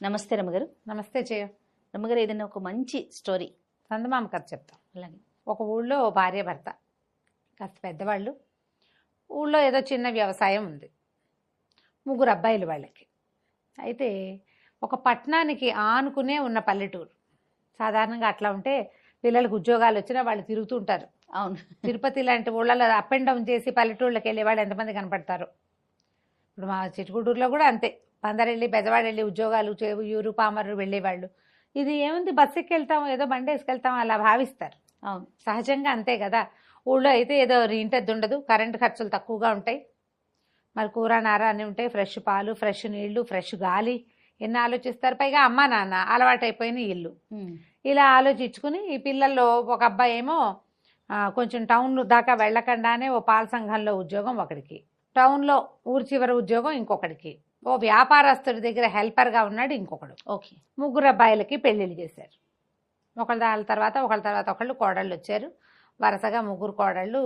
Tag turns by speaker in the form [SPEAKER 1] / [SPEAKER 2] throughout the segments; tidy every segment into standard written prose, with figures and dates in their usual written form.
[SPEAKER 1] నమస్తే రమ్మగారు.
[SPEAKER 2] నమస్తే జయ.
[SPEAKER 1] రమ్మగారు, ఏదైనా ఒక మంచి స్టోరీ
[SPEAKER 2] చందమామ కథ చెప్తాం.
[SPEAKER 1] అలాగే.
[SPEAKER 2] ఒక ఊళ్ళో భార్య భర్త కాస్త పెద్దవాళ్ళు. ఊళ్ళో ఏదో చిన్న వ్యవసాయం ఉంది. 3 అబ్బాయిలు వాళ్ళకి. అయితే ఒక పట్టణానికి ఆనుకునే ఉన్న పల్లెటూరు. సాధారణంగా అట్లా ఉంటే పిల్లలకు ఉద్యోగాలు వచ్చినా వాళ్ళు తిరుగుతూ ఉంటారు.
[SPEAKER 1] అవును.
[SPEAKER 2] తిరుపతి లాంటి ఊళ్ళలో అప్ అండ్ డౌన్ చేసి పల్లెటూళ్ళకి వెళ్ళే వాళ్ళు ఎంతమంది కనపడతారు. ఇప్పుడు మా చిట్టుగుడూరులో కూడా అంతే. పందరెళ్ళి బెజవాడెళ్ళి ఉద్యోగాలు చేయూరు పామరు వెళ్ళేవాళ్ళు. ఇది ఏముంది, బస్సు ఎక్కి వెళ్తాం, ఏదో బండి వేసుకెళ్తాం అలా భావిస్తారు.
[SPEAKER 1] అవును,
[SPEAKER 2] సహజంగా అంతే కదా. ఊళ్ళో అయితే ఏదో ఇంటద్దు ఉండదు, కరెంటు ఖర్చులు తక్కువగా ఉంటాయి, మరి కూర నార అన్నీ ఉంటాయి, ఫ్రెష్ పాలు, ఫ్రెష్ నీళ్లు, ఫ్రెష్ గాలి, ఎన్ని ఆలోచిస్తారు. పైగా అమ్మా నాన్న అలవాటైపోయిన ఇల్లు. ఇలా ఆలోచించుకుని ఈ పిల్లల్లో ఒక అబ్బాయి ఏమో కొంచెం టౌన్ దాకా వెళ్ళకుండానే ఓ పాల సంఘంలో ఉద్యోగం ఒకడికి, టౌన్లో ఊరి చివరి ఉద్యోగం ఇంకొకడికి, ఓ వ్యాపారస్తుడి దగ్గర హెల్పర్గా ఉన్నాడు ఇంకొకడు.
[SPEAKER 1] ఓకే.
[SPEAKER 2] 3 అబ్బాయిలకి పెళ్ళిళ్ళు చేశారు. ఒకళ్ళ తర్వాత ఒకళ్ళు కోడళ్ళు వచ్చారు. వరుసగా 3 కోడళ్ళు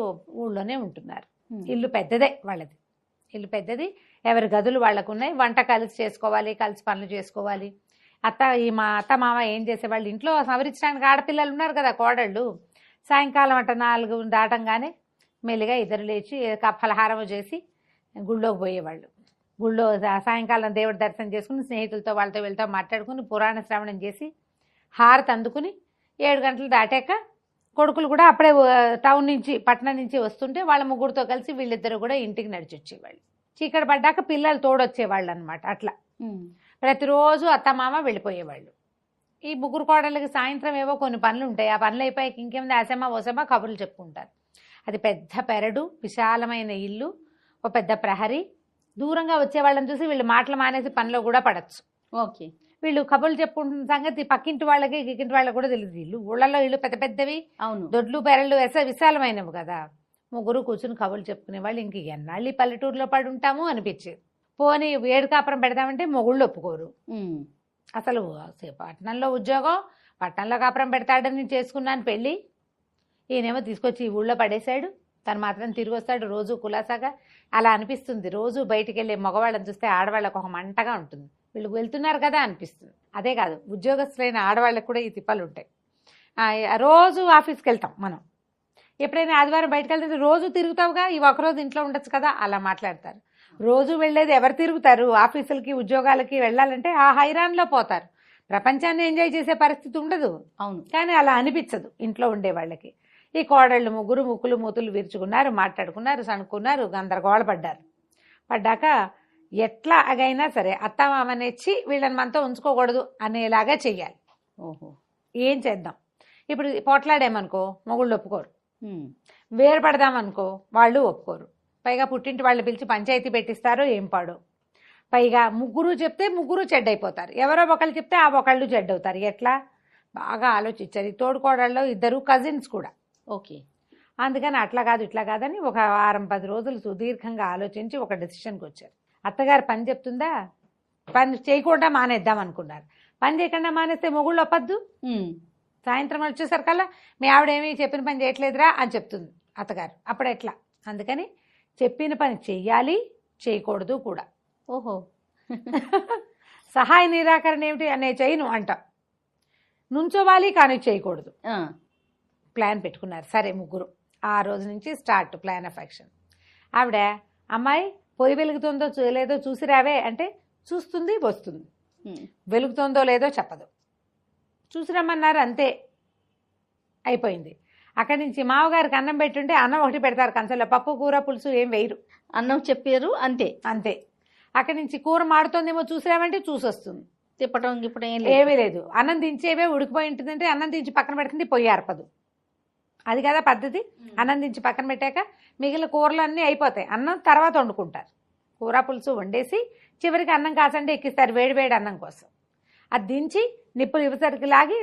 [SPEAKER 2] ఊళ్ళోనే ఉంటున్నారు. ఇల్లు పెద్దదే వాళ్ళది. ఇల్లు పెద్దది, ఎవరి గదులు వాళ్ళకు ఉన్నాయి. వంట కలిసి చేసుకోవాలి, కలిసి పనులు చేసుకోవాలి. మా అత్త మామ ఏం చేసేవాళ్ళు, ఇంట్లో సవరించడానికి ఆడపిల్లలు ఉన్నారు కదా కోడళ్ళు. సాయంకాలం 4 దాటంగానే మెల్లిగా ఇద్దరు లేచి ఫలహారం చేసి గుళ్ళోకి పోయేవాళ్ళు. గుళ్ళో సాయంకాలం దేవుడి దర్శనం చేసుకుని స్నేహితులతో వాళ్ళతో వెళ్తూ మాట్లాడుకుని పురాణ శ్రవణం చేసి హారతి అందుకుని 7 గంటలు దాటాక కొడుకులు కూడా అప్పుడే టౌన్ నుంచి పట్టణం నుంచి వస్తుంటే వాళ్ళ 3 కలిసి వీళ్ళిద్దరు కూడా ఇంటికి నడిచి వచ్చేవాళ్ళు. చీకటి పడ్డాక పిల్లలు తోడొచ్చేవాళ్ళు అనమాట. అట్లా ప్రతిరోజు అత్తమామ వెళ్ళిపోయేవాళ్ళు. ఈ 3 కోడళ్ళకి సాయంత్రం ఏవో కొన్ని పనులు ఉంటాయి. ఆ పనులు అయిపోయాక ఇంకేముంది, అసమా ఓసమా కబుర్లు చెప్పుకుంటారు. అది పెద్ద పెరడు, విశాలమైన ఇల్లు, ఒక పెద్ద ప్రహరీ. దూరంగా వచ్చే వాళ్ళని చూసి వీళ్ళు మాటలు మానేసి పనిలో కూడా పడచ్చు.
[SPEAKER 1] ఓకే.
[SPEAKER 2] వీళ్ళు కబుర్లు చెప్పుకుంటున్న సంగతి పక్కింటి వాళ్ళకి గిక్కింటి వాళ్ళకి కూడా తెలియదు. ఇల్లు ఊళ్ళల్లో ఇల్లు పెద్ద పెద్దవి,
[SPEAKER 1] అవును,
[SPEAKER 2] దొడ్లు పెరళ్ళు విశాలమైనవి కదా. 3 కూర్చుని కబుర్లు చెప్పుకునే వాళ్ళు. ఇంక ఎన్నాళ్ళు ఈ పల్లెటూరులో పడి ఉంటాము అనిపించేది. పోనీ 7 కాపురం పెడదామంటే మొగుళ్ళు ఒప్పుకోరు. అసలు పట్టణంలో ఉద్యోగం, పట్టణంలో కాపురం పెడతాడని చేసుకున్నాను పెళ్ళి. ఈయనేమో తీసుకొచ్చి ఈ ఊళ్ళో పడేశాడు, తను మాత్రం తిరిగి వస్తాడు రోజు కులాసాగా. అలా అనిపిస్తుంది. రోజు బయటికి వెళ్ళే మగవాళ్ళని చూస్తే ఆడవాళ్ళకు ఒక మంటగా ఉంటుంది. వీళ్ళు వెళ్తున్నారు కదా అనిపిస్తుంది. అదే కాదు, ఉద్యోగస్తులైన ఆడవాళ్ళకు కూడా ఈ తిప్పలు ఉంటాయి. రోజు ఆఫీస్కి వెళ్తాం మనం. ఎప్పుడైనా ఆదివారం బయటకు వెళ్తే రోజు తిరుగుతావుగా, ఈ ఒకరోజు ఇంట్లో ఉండొచ్చు కదా, అలా మాట్లాడతారు. రోజు వెళ్ళేది ఎవరు తిరుగుతారు? ఆఫీసులకి ఉద్యోగాలకి వెళ్ళాలంటే ఆ హైరాన్లో పోతారు. ప్రపంచాన్ని ఎంజాయ్ చేసే పరిస్థితి ఉండదు.
[SPEAKER 1] అవును, కానీ
[SPEAKER 2] అలా అనిపించదు ఇంట్లో ఉండే వాళ్ళకి. ఈ కోడళ్ళు 3 ముక్కులు మూతులు విరుచుకున్నారు, మాట్లాడుకున్నారు, సణుకున్నారు, గందరగోళ పడ్డాక ఎట్లా అగైనా సరే అత్తమామనేచ్చి వీళ్ళని మనతో ఉంచుకోకూడదు అనేలాగా చెయ్యాలి.
[SPEAKER 1] ఓహో,
[SPEAKER 2] ఏం చేద్దాం? ఇప్పుడు పోట్లాడేమనుకో మొగుళ్ళు ఒప్పుకోరు, వేరుపడదామనుకో వాళ్ళు ఒప్పుకోరు. పైగా పుట్టింటి వాళ్ళు పిలిచి పంచాయతీ పెట్టిస్తారో ఏం పాడో. పైగా 3 చెప్తే 3 చెడ్డైపోతారు. ఎవరో ఒకళ్ళు చెప్తే ఆ ఒకళ్ళు చెడ్డవుతారు. ఎట్లా బాగా ఆలోచించారు. ఈ తోడుకోడళ్ళు 2 కజిన్స్ కూడా.
[SPEAKER 1] ఓకే.
[SPEAKER 2] అందుకని అట్లా కాదు ఇట్లా కాదని ఒక 10 రోజులు సుదీర్ఘంగా ఆలోచించి ఒక డెసిషన్కి వచ్చారు. అత్తగారు పని చెప్తుందా, పని చేయకుండా మానేద్దాం అనుకున్నారు. పని చేయకుండా మానేస్తే మొగుళ్ళు ఒప్పద్దు. సాయంత్రం వచ్చేసరికల్లా మీ ఆవిడేమీ చెప్పిన పని చేయట్లేదురా అని చెప్తుంది అత్తగారు. అప్పుడు ఎట్లా? అందుకని చెప్పిన పని చెయ్యాలి, చేయకూడదు కూడా.
[SPEAKER 1] ఓహో.
[SPEAKER 2] సహాయ నిరాకరణ ఏమిటి? అనే చేయను అంట. నుంచోవాలి కానీ చేయకూడదు. ప్లాన్ పెట్టుకున్నారు. సరే 3 ఆ రోజు నుంచి స్టార్ట్ ప్లాన్ ఆఫ్ యాక్షన్. ఆవిడ, అమ్మాయి పొయ్యి వెలుగుతుందో లేదో చూసి రావే అంటే చూస్తుంది, వస్తుంది. వెలుగుతుందో లేదో చెప్పదు. చూసి రమ్మన్నారు, అంతే అయిపోయింది. అక్కడి నుంచి మామగారికి అన్నం పెట్టుంటే అన్నం ఒకటి పెడతారు కంచంలో, పప్పు కూర పులుసు ఏం వేయరు.
[SPEAKER 1] అన్నం చెప్పారు అంతే.
[SPEAKER 2] అక్కడి నుంచి కూర మాడుతోందేమో చూసిరామంటే చూసొస్తుంది.
[SPEAKER 1] తిప్పటం గిప్పటం
[SPEAKER 2] ఏమీ లేదు. అన్నం దించేవే ఉడికిపోయి ఉంటుందంటే అన్నం దించి పక్కన పెడుతుంది, పొయ్యి ఆర్పదు. అది కదా పద్ధతి. అన్నం దించి పక్కన పెట్టాక మిగిలిన కూరలన్నీ అయిపోతాయి, అన్నం తర్వాత వండుకుంటారు. కూర పులుసు వండేసి చివరికి అన్నం కాసంటే ఎక్కిస్తారు వేడి అన్నం కోసం. అది దించి నిప్పులు ఇవసరికి లాగి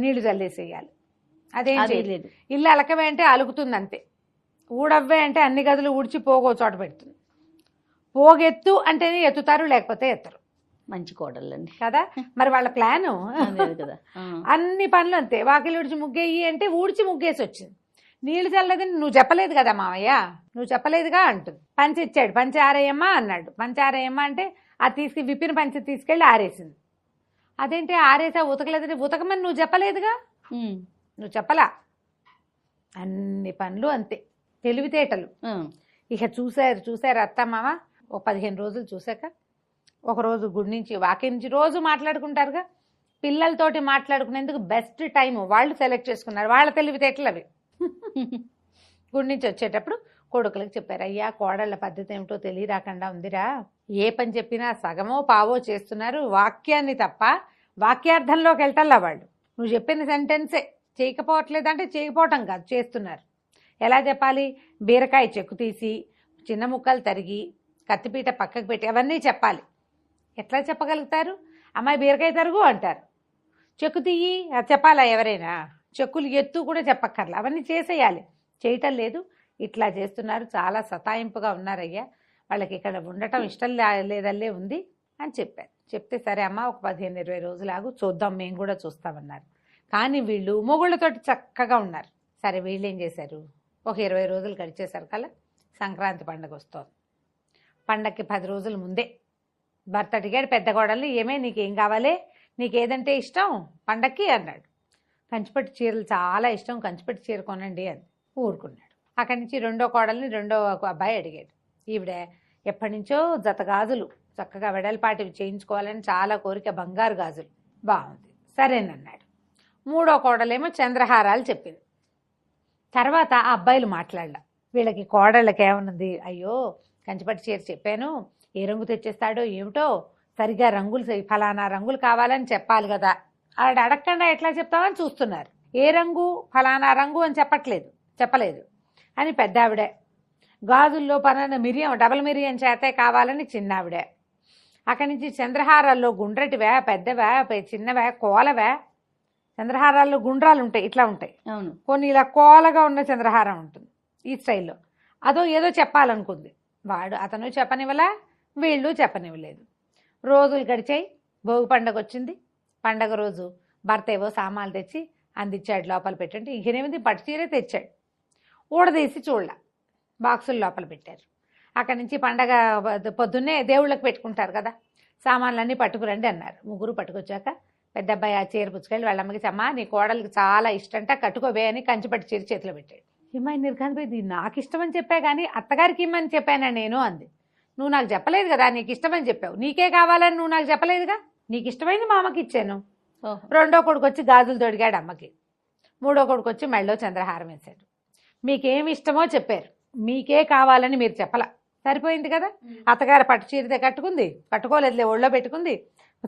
[SPEAKER 2] నీళ్లు చల్లేసేయాలి. అదేం చేయలేదు. ఇల్లు అలకవే అంటే అలుకుతుంది అంతే. ఊడవ్వే అంటే అన్ని గదులు ఊడ్చి పోగో చోట పెడుతుంది. పోగెత్తు అంటేనే ఎత్తుతారు, లేకపోతే ఎత్తరు.
[SPEAKER 1] మంచి కోడళ్ళండి
[SPEAKER 2] కదా. మరి వాళ్ళ ప్లాను కదా. అన్ని పనులు అంతే. వాకిలి ఊడ్చి ముగ్గేయి అంటే ఊడ్చి ముగ్గేసి వచ్చింది. నీళ్లు చల్లదని నువ్వు చెప్పలేదు కదా మామయ్య, నువ్వు చెప్పలేదుగా అంటుంది. పంచి ఇచ్చాడు, పంచి ఆరేయమ్మా అన్నాడు. పంచి ఆరేయమ్మా అంటే ఆ విప్పిన పంచి తీసుకెళ్ళి ఆరేసింది. అదేంటి ఆరేసా ఉతకలేదంటే ఉతకమని నువ్వు చెప్పలేదుగా,
[SPEAKER 1] ఉమ్.
[SPEAKER 2] నువ్వు చెప్పలా. అన్ని పనులు అంతే, తెలివితేటలు. ఇక చూశారు అత్త మామ. ఒక 15 రోజులు చూశాక ఒకరోజు గుడి నుంచి వాకి నుంచి రోజు మాట్లాడుకుంటారుగా, పిల్లలతోటి మాట్లాడుకునేందుకు బెస్ట్ టైం వాళ్ళు సెలెక్ట్ చేసుకున్నారు, వాళ్ళ తెలివితేటలు అవి. గుడి నుంచి వచ్చేటప్పుడు కొడుకులకు చెప్పారు, అయ్యా కోడళ్ళ పద్ధతి ఏమిటో తెలియరాకుండా ఉందిరా, ఏ పని చెప్పినా సగమో పావో చేస్తున్నారు, వాక్యాన్ని తప్ప వాక్యార్థంలోకి వెళ్తల్లా వాళ్ళు. నువ్వు చెప్పిన సెంటెన్సే చేయకపోవట్లేదంటే చేయకపోవటం కాదు, చేస్తున్నారు. ఎలా చెప్పాలి, బీరకాయ చెక్కు తీసి చిన్న ముక్కలు తరిగి కత్తిపీట పక్కకు పెట్టి అవన్నీ చెప్పాలి. ఎట్లా చెప్పగలుగుతారు? అమ్మాయి బీరకాయ తరుగు అంటారు, చెక్కు తీయి అది చెప్పాలా ఎవరైనా? చెక్కులు ఎత్తు కూడా చెప్పక్కర్లా, అవన్నీ చేసేయాలి. చేయటం లేదు, ఇట్లా చేస్తున్నారు, చాలా సతాయింపుగా ఉన్నారయ్యా, వాళ్ళకి ఇక్కడ ఉండటం ఇష్టం లేదల్లే ఉంది అని చెప్పారు. చెప్తే సరే అమ్మ ఒక 15-20 రోజులు ఆగు చూద్దాం, మేము కూడా చూస్తామన్నారు. కానీ వీళ్ళు మొగుళ్ళతోటి చక్కగా ఉన్నారు. సరే వీళ్ళు ఏం చేశారు, ఒక 20 రోజులు గడిచేసరి కల్లా సంక్రాంతి పండుగ వస్తుంది. పండగకి 10 రోజుల ముందే భర్త అడిగాడు పెద్ద కోడల్ని, ఏమే నీకేం కావాలి, నీకేదంటే ఇష్టం పండక్కి అన్నాడు. కంచిపట్టు చీరలు చాలా ఇష్టం, కంచిపట్టు చీర కొనండి అని ఊరుకున్నాడు. అక్కడి నుంచి రెండో కోడల్ని రెండో అబ్బాయి అడిగాడు. ఈవిడ ఎప్పటి నుంచో జత గాజులు చక్కగా వెడల్పాటివి చేయించుకోవాలని చాలా కోరిక, బంగారు గాజులు. బాగుంది సరేనన్నాడు. మూడో కోడలేమో చంద్రహారాలు చెప్పింది. తర్వాత ఆ అబ్బాయిలు మాట్లాడలా. వీళ్ళకి కోడళ్ళకి ఏమన్నది, అయ్యో కంచిపట్టు చీర చెప్పాను, ఏ రంగు తెచ్చేస్తాడో ఏమిటో, సరిగా రంగులు ఫలానా రంగులు కావాలని చెప్పాలి కదా, ఆవిడ అడగకుండా ఎట్లా చెప్తామని చూస్తున్నారు. ఏ రంగు ఫలానా రంగు అని చెప్పలేదు అని పెద్ద ఆవిడే. గాజుల్లో పలానా మిరియం డబల్ మిరియం చేతే కావాలని చిన్నావిడే. అక్కడి నుంచి చంద్రహారాల్లో గుండ్రటివే పెద్దవే చిన్నవే కోలవే. చంద్రహారాల్లో గుండ్రాలు ఉంటాయి, ఇట్లా ఉంటాయి,
[SPEAKER 1] అవును,
[SPEAKER 2] కొన్ని ఇలా కోలగా ఉన్న చంద్రహారం ఉంటుంది ఈ స్టైల్లో. అదో ఏదో చెప్పాలనుకుంది. అతను చెప్పనివ్వలా, వీళ్ళు చెప్పనివ్వలేదు. రోజులు గడిచాయి, భోగి పండగ వచ్చింది. పండగ రోజు భర్త ఏవో సామాన్లు తెచ్చి అందించాడు, లోపల పెట్టండి. ఇంకేనేమింది పట్టు చీరే తెచ్చాడు, ఊడదీసి చూడలా, బాక్సులు లోపల పెట్టారు. అక్కడి నుంచి పండగ పొద్దున్నే దేవుళ్ళకి పెట్టుకుంటారు కదా, సామాన్లన్నీ పట్టుకురండి అన్నారు. ముగ్గురు పట్టుకొచ్చాక పెద్ద అబ్బాయి ఆ చీర పుచ్చుకెళ్ళి వాళ్ళ అమ్మకి, అమ్మ నీ కోడలికి చాలా ఇష్టంట కట్టుకోవే అని కంచిపట్టు చీర చేతిలో పెట్టాడు. ఏమైనా నిర్గాంధిపోయింది, నాకు ఇష్టమని చెప్పా కానీ అత్తగారికి ఇమ్మని చెప్పానా నేను అంది. నువ్వు నాకు చెప్పలేదు కదా, నీకు ఇష్టమని చెప్పావు, నీకే కావాలని నువ్వు నాకు చెప్పలేదుగా, నీకు ఇష్టమైంది మా అమ్మకి ఇచ్చాను. రెండో కొడుకు వచ్చి గాజులు తొడిగాడు అమ్మకి. మూడో కొడుకు వచ్చి మెళ్ళో చంద్రహారం వేశాడు. మీకేమి ఇష్టమో చెప్పారు, మీకే కావాలని మీరు చెప్పలా, సరిపోయింది కదా. అత్తగారు పట్టు చీరతే కట్టుకుంది, కట్టుకోలేదులే ఒళ్ళో పెట్టుకుంది.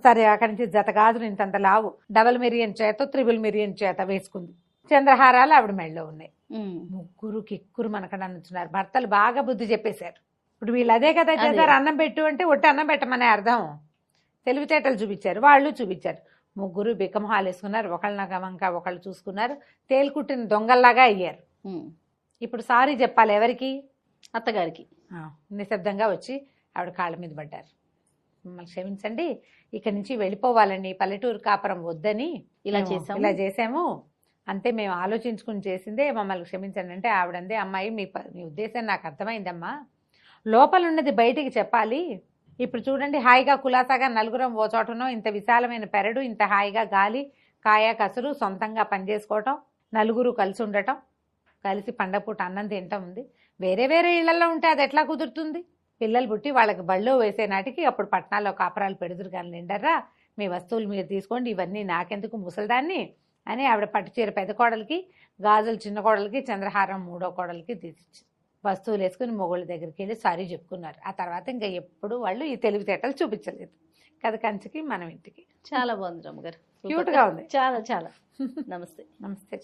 [SPEAKER 2] సరే అక్కడి నుంచి జత గాజులు ఇంతంత లావు డబల్ మిరియన్ చేత త్రిబుల్ మిరియన్ చేత వేసుకుంది. చంద్రహారాలు ఆవిడ మెళ్ళలో ఉన్నాయి. ముగ్గురు కిక్కురు మనకడ నుంచున్నారు. భర్తలు బాగా బుద్ధి చెప్పేశారు. ఇప్పుడు వీళ్ళు అదే కదా చేశారు, అన్నం పెట్టు అంటే ఒట్టి అన్నం పెట్టమనే అర్థం. తెలివితేటలు చూపించారు, వాళ్ళు చూపించారు. ముగ్గురు బిక్కమొహాలు వేసుకున్నారు, ఒకళ్ళ వంక ఒకళ్ళు చూసుకున్నారు, తేలికుట్టిన దొంగల్లాగా అయ్యారు. ఇప్పుడు సారీ చెప్పాలి ఎవరికి,
[SPEAKER 1] అత్తగారికి.
[SPEAKER 2] నిశ్శబ్దంగా వచ్చి ఆవిడ కాళ్ళ మీద పడ్డారు. మమ్మల్ని క్షమించండి, ఇక్కడి నుంచి వెళ్ళిపోవాలండి, పల్లెటూరు కాపురం వద్దని ఇలా చేసాము అంతే, మేము ఆలోచించుకుని చేసిందే, మమ్మల్ని క్షమించండి అంటే ఆవిడందే, అమ్మాయి మీ ఉద్దేశం నాకు అర్థమైందమ్మా, లోపల ఉన్నది బయటికి చెప్పాలి. ఇప్పుడు చూడండి హాయిగా కులాసాగా నలుగురం ఓ చోటనో, ఇంత విశాలమైన పెరడు, ఇంత హాయిగా గాలి కాయ కసురు, సొంతంగా పనిచేసుకోవటం, నలుగురు కలిసి ఉండటం, కలిసి పండగ పూట అన్నం తింటాం ఉంది. వేరే వేరే ఇళ్లలో ఉంటే అది ఎట్లా కుదురుతుంది? పిల్లలు పుట్టి వాళ్ళకి బళ్ళో వేసే నాటికి అప్పుడు పట్టణాల్లో కాపురాలు పెడుతురు కానీ నిండర్రా, మీ వస్తువులు మీరు తీసుకోండి, ఇవన్నీ నాకెందుకు ముసలిదాన్ని అని ఆవిడ పట్టు చీర పెద్ద కోడలికి, గాజులు చిన్న కోడలికి, చంద్రహారం మూడో కోడలికి తీసిచ్చి వస్తువులు వేసుకుని మొగుళ్ళ దగ్గరికి వెళ్ళి సారీ చెప్పుకున్నారు. ఆ తర్వాత ఇంకా ఎప్పుడు వాళ్ళు ఈ తెలివితేటలు చూపించలేదు. కథ కంచికి మనం ఇంటికి.
[SPEAKER 1] చాలా బాగుంది రమ్మగారు,
[SPEAKER 2] క్యూట్గా ఉంది.
[SPEAKER 1] చాలా చాలా. నమస్తే.
[SPEAKER 2] నమస్తే.